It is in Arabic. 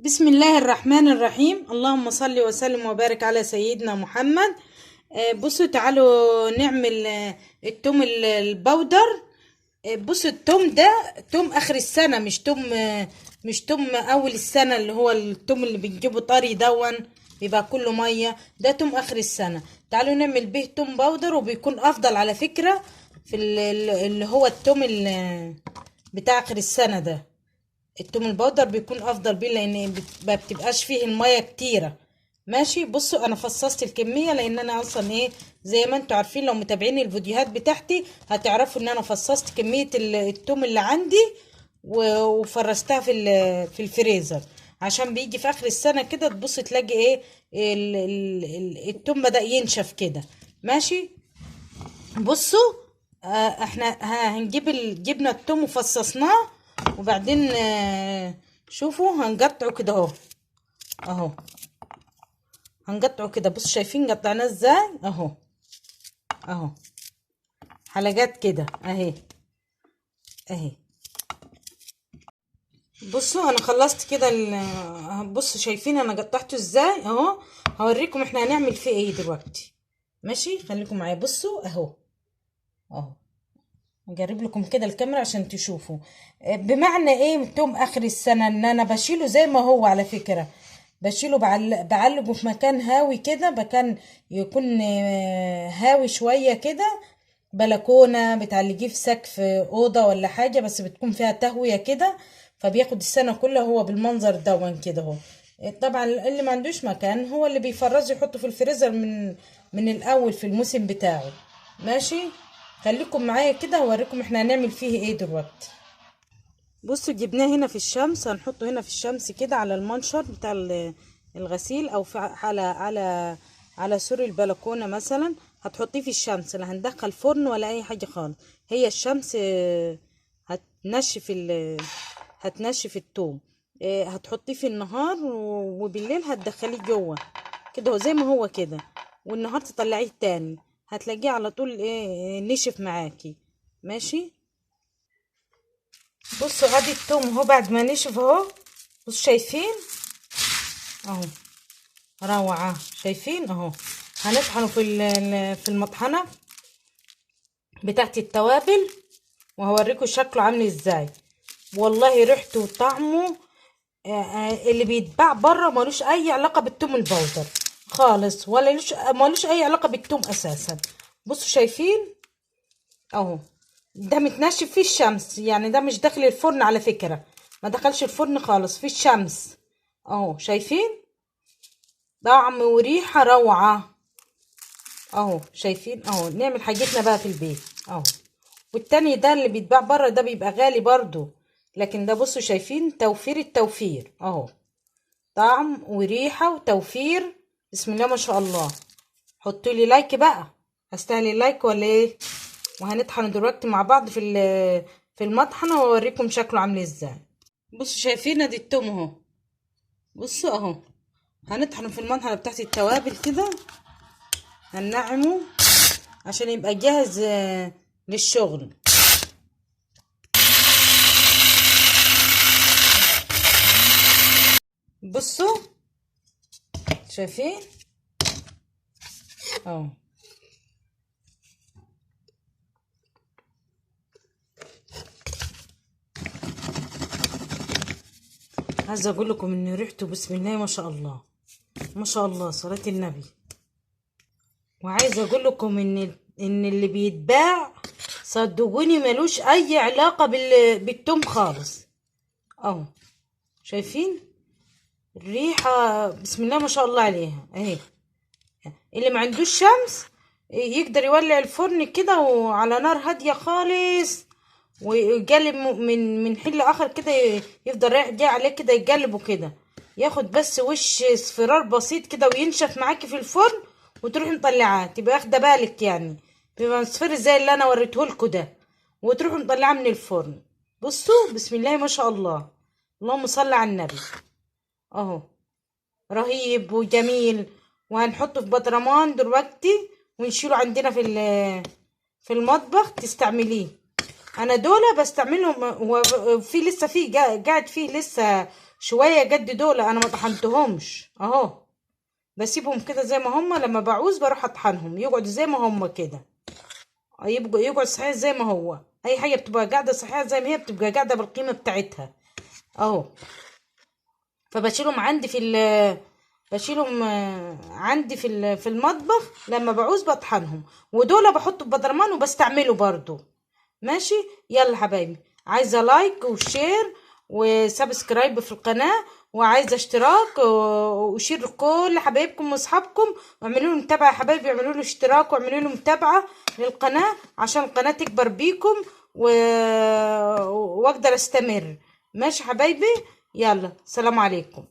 بسم الله الرحمن الرحيم. اللهم صل وسلم وبارك على سيدنا محمد. بصوا تعالوا نعمل التوم البودر. بصوا التوم ده توم اخر السنة، مش توم اول السنة اللي هو التوم اللي بنجيبه طري دون بيبقى كله مية. ده توم اخر السنة. تعالوا نعمل به توم بودر، وبيكون افضل على فكرة في اللي هو التوم بتاع اخر السنة ده. التوم البودر بيكون افضل بيه لان ما بتبقاش فيه الميه كتيره. ماشي، بصوا انا فصصت الكميه لان انا اصلا زي ما انتوا عارفين لو متابعين الفيديوهات بتاعتي هتعرفوا ان انا فصصت كميه التوم اللي عندي وفرستها في الفريزر، عشان بيجي في اخر السنه كده تبص تلاقي التوم بدأ ينشف كده. ماشي، بصوا احنا هنجيب جبنا التوم وفصصناه، وبعدين شوفوا هنقطعه كده اهو هنقطعه كده. بصوا شايفين قطعناه ازاي؟ اهو حلقات كده اهي. بصوا انا خلصت كده بصوا شايفين انا قطعته ازاي اهو. هوريكم احنا هنعمل فيه ايه دلوقتي. ماشي، خليكم معايا. بصوا اهو اجرب لكم كده الكاميرا عشان تشوفوا. بمعنى ايه توم اخر السنة؟ ان انا بشيله زي ما هو على فكرة، بشيله بعلقه في مكان هاوي كده، مكان يكون هاوي شوية كده، بلكونة بتعلقيه في سقف أوضة ولا حاجة بس بتكون فيها تهوية كده، فبياخد السنة كلها هو بالمنظر دون كده اهو. طبعا اللي ما عندوش مكان هو اللي بيفرزه يحطه في الفريزر من الأول في الموسم بتاعه. ماشي، خليكم معايا كده هوريكم احنا هنعمل فيه ايه دلوقتي. بصوا جبناه هنا في الشمس، هنحطه هنا في الشمس كده على المنشر بتاع الغسيل، او في على سور البلكونه مثلا. هتحطيه في الشمس، لا هندخل فرن ولا اي حاجه خالص. هي الشمس هتنشف التوم. هتحطيه في النهار وبالليل هتدخليه جوه كده زي ما هو كده، والنهار تطلعيه تاني هتلاقيه على طول نشف معاكي. ماشي، بصوا ادي التوم اهو بعد ما نشف اهو. بصوا شايفين اهو، روعة. شايفين اهو. هنطحنه في المطحنة بتاعت التوابل، وهوريكم شكله عامل ازاي. والله ريحته وطعمه اللي بيتباع بره ملوش اي علاقة بالتوم البودر خالص، ولا ملوش اي علاقة بالتوم اساسا. بصوا شايفين اهو، ده متنشف في الشمس، يعني ده مش داخل الفرن على فكرة، ما دخلش الفرن خالص في الشمس اهو. شايفين طعم وريحة روعة اهو. شايفين اهو. نعمل حاجتنا بقى في البيت اهو. والتاني ده اللي بيتباع بره ده بيبقى غالي برضو، لكن ده بصوا شايفين توفير التوفير اهو، طعم وريحة وتوفير. بسم الله ما شاء الله. حطوا لي لايك بقى، استاهل اللايك ولا ايه؟ وهنطحن دلوقتي مع بعض في المطحنة واوريكم شكله عامل ازاي. بصوا شايفين ادي التوم اهو. بصوا اهو، هنطحنه في المطحنة بتاعت التوابل كده، هننعمه عشان يبقى جاهز للشغل. بصوا شايفين اهو. عايزه اقول لكم ان ريحته بسم الله ما شاء الله، ما شاء الله صلاة النبي. وعايزه اقول لكم ان اللي بيتباع صدقوني ملوش اي علاقه بالتوم خالص اهو. شايفين الريحه بسم الله ما شاء الله عليها اهي. اللي ما عندوش شمس يقدر يولع الفرن كده وعلى نار هاديه خالص، ويقلب من حين لاخر كده، يفضل رايح جاي عليه كده يقلبه كده، ياخد بس وش اصفرار بسيط كده وينشف معاكي في الفرن، وتروحي مطلعاه. تبقى واخده بالك يعني بيبقى مصفر زي اللي انا وريتهولكوا ده، وتروحوا مطلعاه من الفرن. بصوا بسم الله ما شاء الله، اللهم صل على النبي اهو. رهيب وجميل. وهنحطه في بطرمان دلوقتي ونشيله عندنا في المطبخ تستعمليه. انا دول بستعملهم، وفي لسه قاعد فيه لسه شويه قد دول، انا ما طحنتهمش اهو، بسيبهم كده زي ما هم. لما بعوز بروح اطحنهم يقعدوا زي ما هم كده، يقعد صحيح زي ما هو. اي حاجه بتبقى قاعده صحيحه زي ما هي بتبقى قاعده بالقيمه بتاعتها اهو. فبشيلهم عندي بشيلهم عندي في المطبخ. لما بعوز بطحنهم، ودول بحطه في بدرمان وبستعمله برضو. ماشي. يلا حبايبي، عايزه لايك وشير وسبسكرايب في القناه، وعايزه اشتراك وشير كل حبايبكم واصحابكم، واعملوا له متابعه يا حبايبي، اعملوا له اشتراك واعملوا له متابعه للقناه عشان القناه تكبر بيكم واقدر استمر. ماشي حبايبي، يلا سلام عليكم.